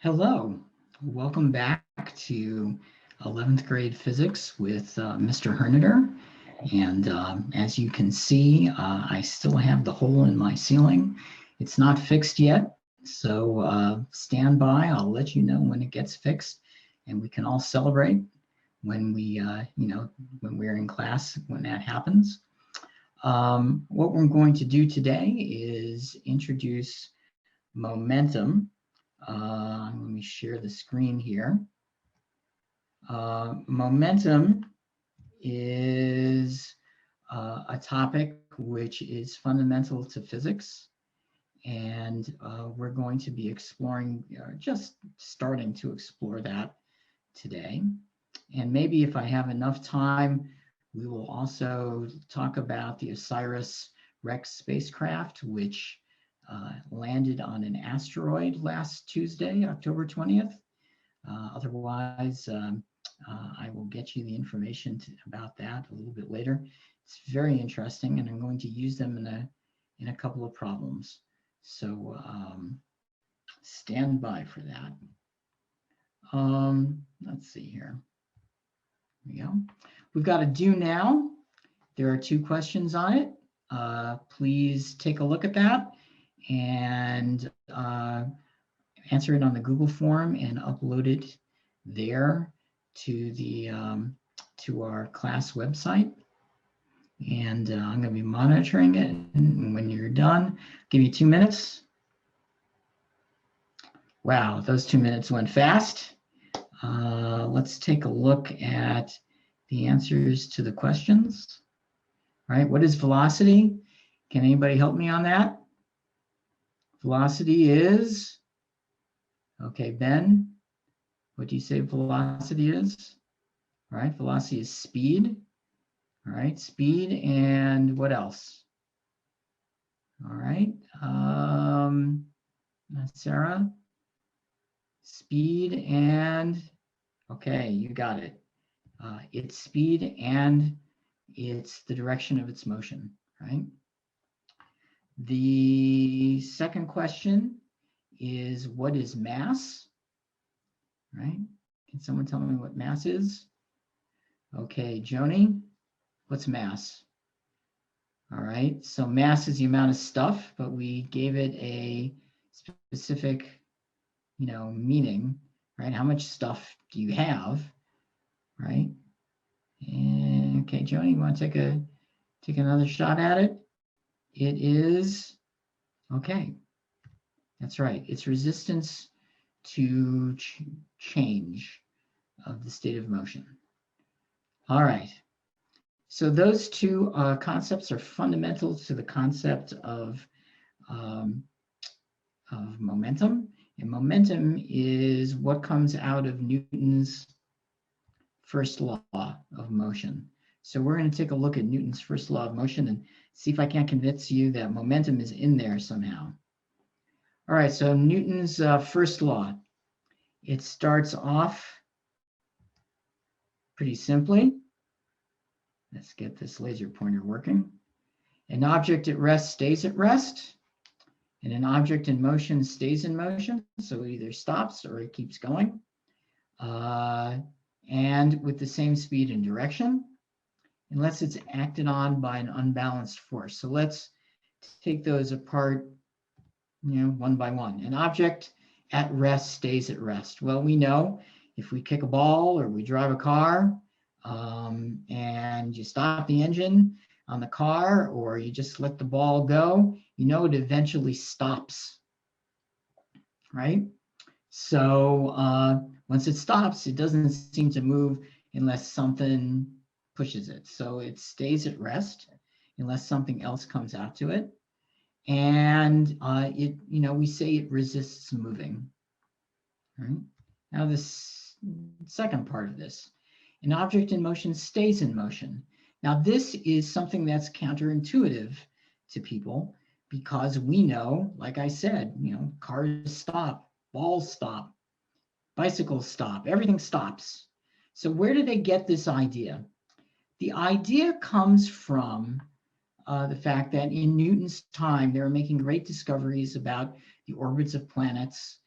Hello, welcome back to 11th grade physics with Mr. Hernader. And as you can see, I still have the hole in my ceiling. It's not fixed yet, so stand by. I'll let you know when it gets fixed, and we can all celebrate when when we're in class, when that happens. What we're going to do today is introduce momentum. Let me share the screen here. Momentum is a topic which is fundamental to physics, and we're going to be exploring, just starting to explore that today. And maybe if I have enough time, we will also talk about the OSIRIS-REx spacecraft, which landed on an asteroid last Tuesday, October 20th. Otherwise, I will get you the information about that a little bit later. It's very interesting, and I'm going to use them in a couple of problems. So stand by for that. Let's see here. Here we go. We've got a do now. There are 2 questions on it. Please take a look at that and answer it on the Google form and upload it there to the to our class website. And I'm going to be monitoring it. And when you're done, give you 2 minutes. Wow, those 2 minutes went fast. Let's take a look at the answers to the questions. All right, what is velocity? Can anybody help me on that? Velocity is, okay, Ben, what do you say velocity is? All right, velocity is speed. All right, speed, and what else? All right, Sarah, speed and, okay, you got it. It's speed and it's the direction of its motion, right? The second question is, what is mass? Right? Can someone tell me what mass is? Okay, Joni, what's mass? All right, so mass is the amount of stuff, but we gave it a specific, meaning, right? How much stuff do you have, right? And okay, Joni, you want to take another shot at it? It is, okay, that's right. It's resistance to change of the state of motion. All right. So those 2 concepts are fundamental to the concept of momentum. And momentum is what comes out of Newton's first law of motion. So we're going to take a look at Newton's first law of motion and see if I can't convince you that momentum is in there somehow. All right, so Newton's first law. It starts off pretty simply. Let's get this laser pointer working. An object at rest stays at rest, and an object in motion stays in motion. So it either stops or it keeps going, and with the same speed and direction, unless it's acted on by an unbalanced force. So let's take those apart, one by one. An object at rest stays at rest. Well, we know if we kick a ball or we drive a car, and you stop the engine on the car, or you just let the ball go, it eventually stops, right? So once it stops, it doesn't seem to move unless something pushes it. So it stays at rest unless something else comes out to it. And we say it resists moving, right? Now this second part of this, an object in motion stays in motion. Now this is something that's counterintuitive to people because we know, like I said, cars stop, balls stop, bicycles stop, everything stops. So where did they get this idea? The idea comes from the fact that in Newton's time, they were making great discoveries about the orbits of planets,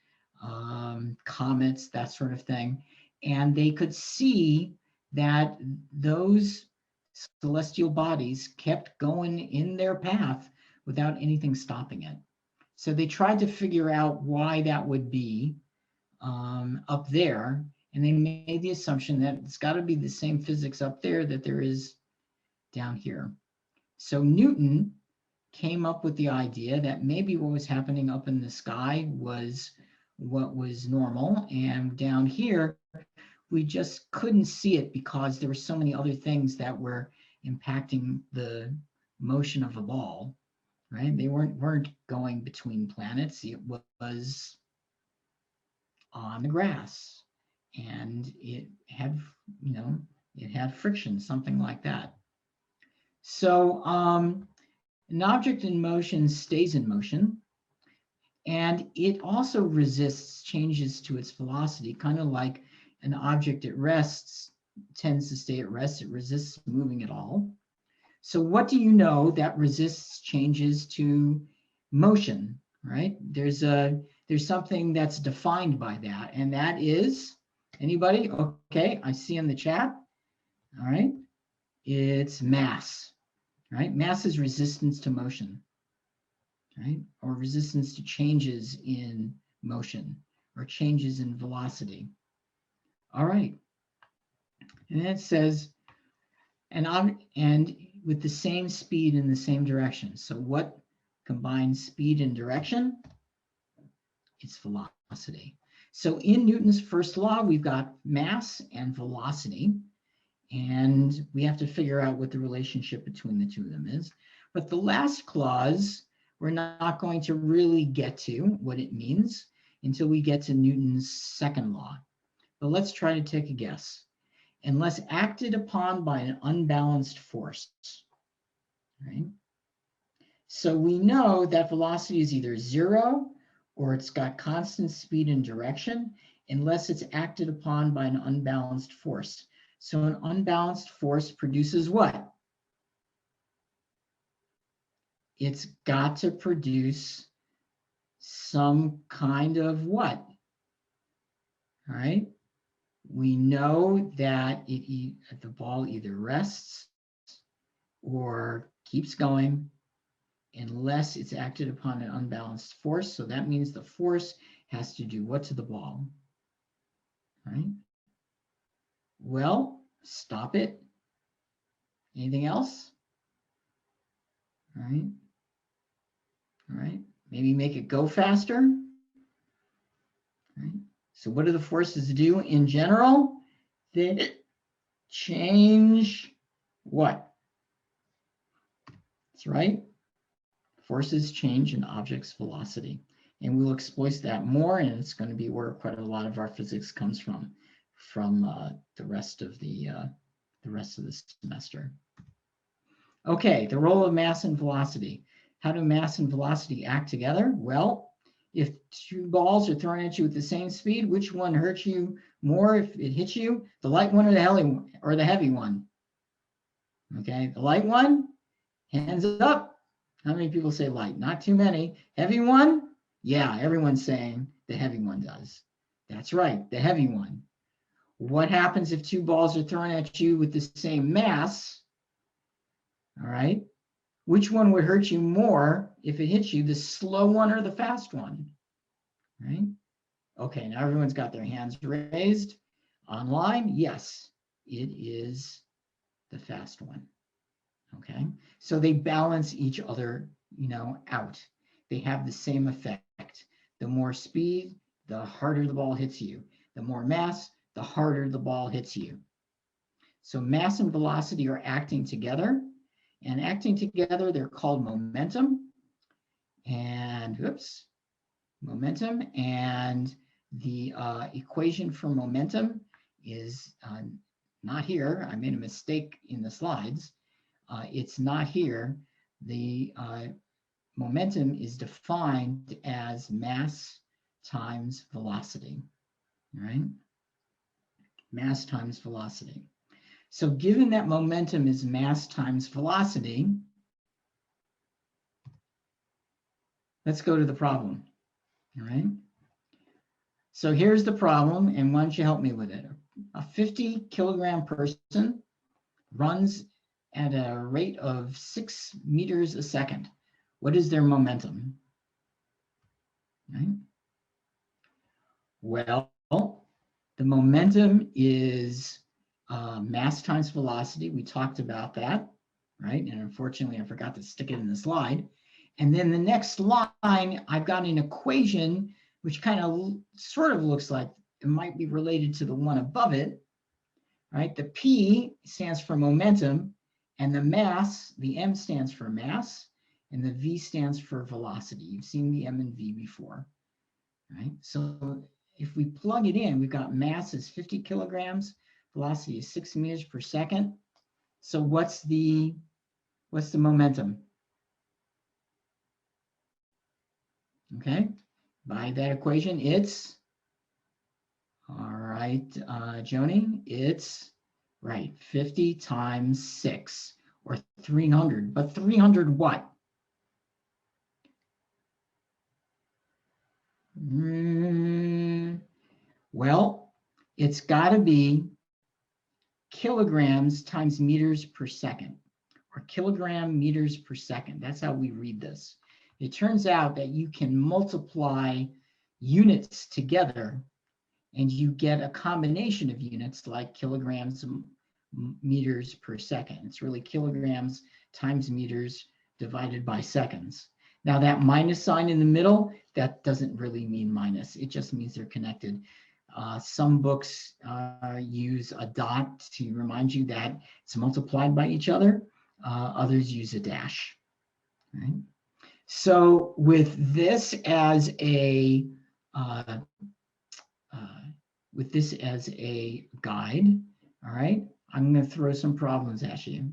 comets, that sort of thing. And they could see that those celestial bodies kept going in their path without anything stopping it. So they tried to figure out why that would be up there, and they made the assumption that it's got to be the same physics up there that there is down here. So Newton came up with the idea that maybe what was happening up in the sky was what was normal, and down here we just couldn't see it because there were so many other things that were impacting the motion of the ball, right? They weren't going between planets. It was on the grass, and it had, it had friction, something like that. So an object in motion stays in motion, and it also resists changes to its velocity, kind of like an object at rest tends to stay at rest. It resists moving at all. So what do you know that resists changes to motion, right? There's something that's defined by that, and that is, anybody? Okay, I see in the chat. All right, it's mass, right? Mass is resistance to motion, right? Or resistance to changes in motion or changes in velocity. All right. And then it says, and with the same speed in the same direction. So what combines speed and direction? It's velocity. So in Newton's first law, we've got mass and velocity, and we have to figure out what the relationship between the two of them is. But the last clause, we're not going to really get to what it means until we get to Newton's second law. But let's try to take a guess. Unless acted upon by an unbalanced force, right? So we know that velocity is either zero or it's got constant speed and direction unless it's acted upon by an unbalanced force. So an unbalanced force produces what? It's got to produce some kind of what? All right? We know that the ball either rests or keeps going unless it's acted upon an unbalanced force. So that means the force has to do what to the ball? Right? Well, stop it. Anything else? All right. All right. Maybe make it go faster. All right. So what do the forces do in general? They change what? That's right. Forces change an object's velocity. And we'll exploit that more, and it's going to be where quite a lot of our physics comes from the rest of the semester. Okay, the role of mass and velocity. How do mass and velocity act together? Well, if two balls are thrown at you with the same speed, which one hurts you more if it hits you? The light one or the heavy one? Okay, the light one, hands up. How many people say light? Not too many. Heavy one? Yeah, everyone's saying the heavy one does. That's right, the heavy one. What happens if two balls are thrown at you with the same mass? All right. Which one would hurt you more if it hits you, the slow one or the fast one? Right? Okay, now everyone's got their hands raised. Online, yes, it is the fast one. Okay, so they balance each other, out. They have the same effect. The more speed, the harder the ball hits you. The more mass, the harder the ball hits you. So mass and velocity are acting together. And acting together, they're called momentum. And, momentum. And the equation for momentum is not here. I made a mistake in the slides. It's not here. The momentum is defined as mass times velocity, right? Mass times velocity. So given that momentum is mass times velocity, let's go to the problem, all right? So here's the problem, and why don't you help me with it? A 50 kilogram person runs at a rate of 6 meters a second. What is their momentum? Right? Well, the momentum is mass times velocity. We talked about that, right? And unfortunately, I forgot to stick it in the slide. And then the next line, I've got an equation which kind of sort of looks like it might be related to the one above it, right? The P stands for momentum, and the mass, the M stands for mass, and the V stands for velocity. You've seen the M and V before, right? So if we plug it in, we've got mass is 50 kilograms, velocity is 6 meters per second. So what's the momentum? Okay, by that equation, it's, all right, Joni, it's, right, 50 times 6, or 300, but 300 what? Well, it's got to be kilograms times meters per second, or kilogram meters per second. That's how we read this. It turns out that you can multiply units together and you get a combination of units like kilograms meters per second. It's really kilograms times meters divided by seconds. Now that minus sign in the middle, that doesn't really mean minus. It just means they're connected. Some books use a dot to remind you that it's multiplied by each other. Others use a dash. Right? So with this as a guide, all right, I'm going to throw some problems at you.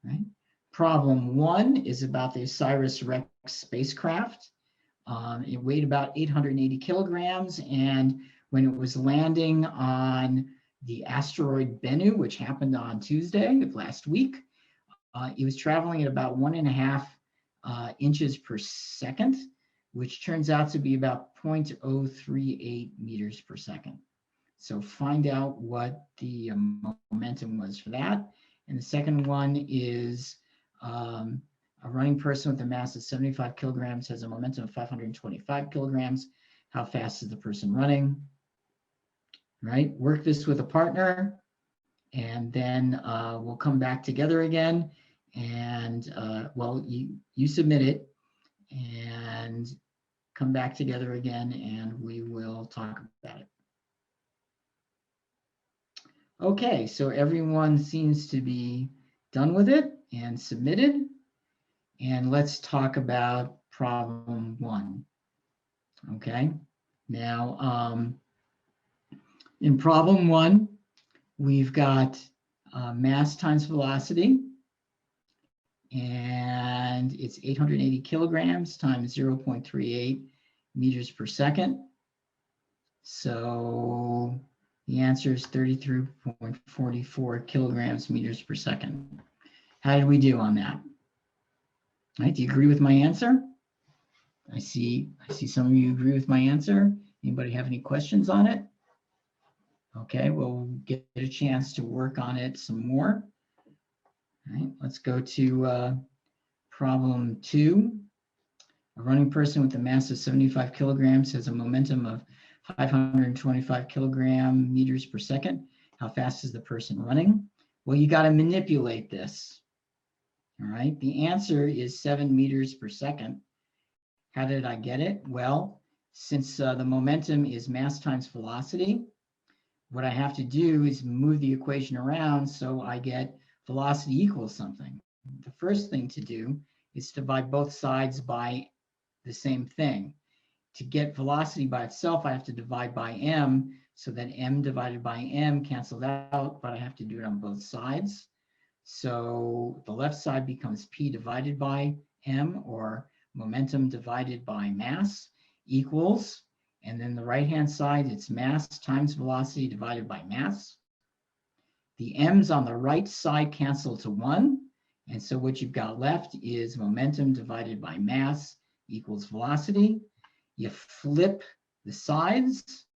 Right? Problem 1 is about the OSIRIS-REx spacecraft. It weighed about 880 kilograms, and when it was landing on the asteroid Bennu, which happened on Tuesday of last week, it was traveling at about 1.5 inches per second, which turns out to be about 0.038 meters per second. So find out what the momentum was for that. And the second one is a running person with a mass of 75 kilograms has a momentum of 525 kilograms. How fast is the person running? Right? Work this with a partner, and then we'll come back together again. And well, you submit it and come back together again, and we will talk about it. Okay, so everyone seems to be done with it and submitted. And let's talk about problem 1. Okay, now in problem 1, we've got mass times velocity, and it's 880 kilograms times 0.38 meters per second. So the answer is 33.44 kilograms meters per second. How did we do on that? All right, do you agree with my answer? I see some of you agree with my answer. Anybody have any questions on it? Okay, we'll get a chance to work on it some more. All right, let's go to problem 2. A running person with a mass of 75 kilograms has a momentum of 525 kilogram meters per second. How fast is the person running? Well, you got to manipulate this. All right, the answer is 7 meters per second. How did I get it? Well, since the momentum is mass times velocity, what I have to do is move the equation around so I get velocity equals something. The first thing to do is to divide both sides by the same thing. To get velocity by itself, I have to divide by m, so that m divided by m cancels out, but I have to do it on both sides. So the left side becomes p divided by m, or momentum divided by mass, equals, and then the right-hand side, it's mass times velocity divided by mass. The m's on the right side cancel to 1, and so what you've got left is momentum divided by mass equals velocity. You flip the sides,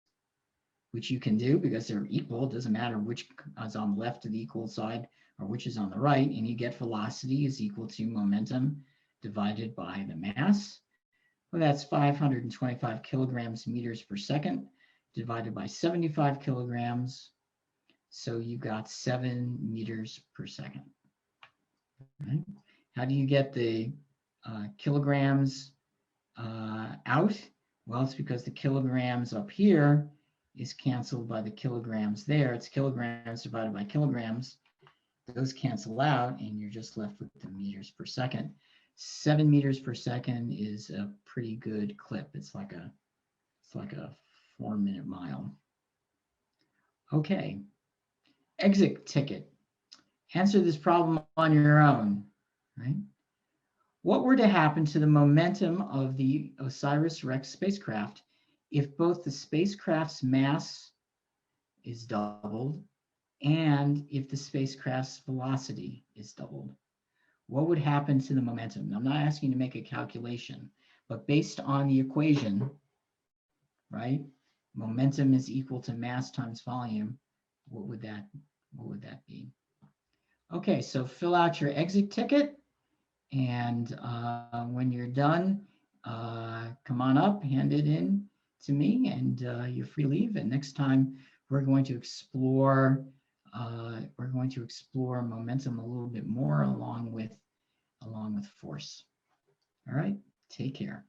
which you can do because they're equal. It doesn't matter which is on the left of the equal side or which is on the right. And you get velocity is equal to momentum divided by the mass. Well, that's 525 kilograms meters per second divided by 75 kilograms. So you got 7 meters per second. Right? How do you get the kilograms out? Well, it's because the kilograms up here is canceled by the kilograms there. It's kilograms divided by kilograms. Those cancel out, and you're just left with the meters per second. 7 meters per second is a pretty good clip. It's like a 4-minute mile. Okay, exit ticket. Answer this problem on your own, right? What were to happen to the momentum of the OSIRIS-REx spacecraft if both the spacecraft's mass is doubled and if the spacecraft's velocity is doubled? What would happen to the momentum? I'm not asking you to make a calculation, but based on the equation, right? Momentum is equal to mass times volume. What would that be? Okay, so fill out your exit ticket. And when you're done, come on up, hand it in to me, and you're free to leave. And next time we're going to explore momentum a little bit more along with force. All right, take care.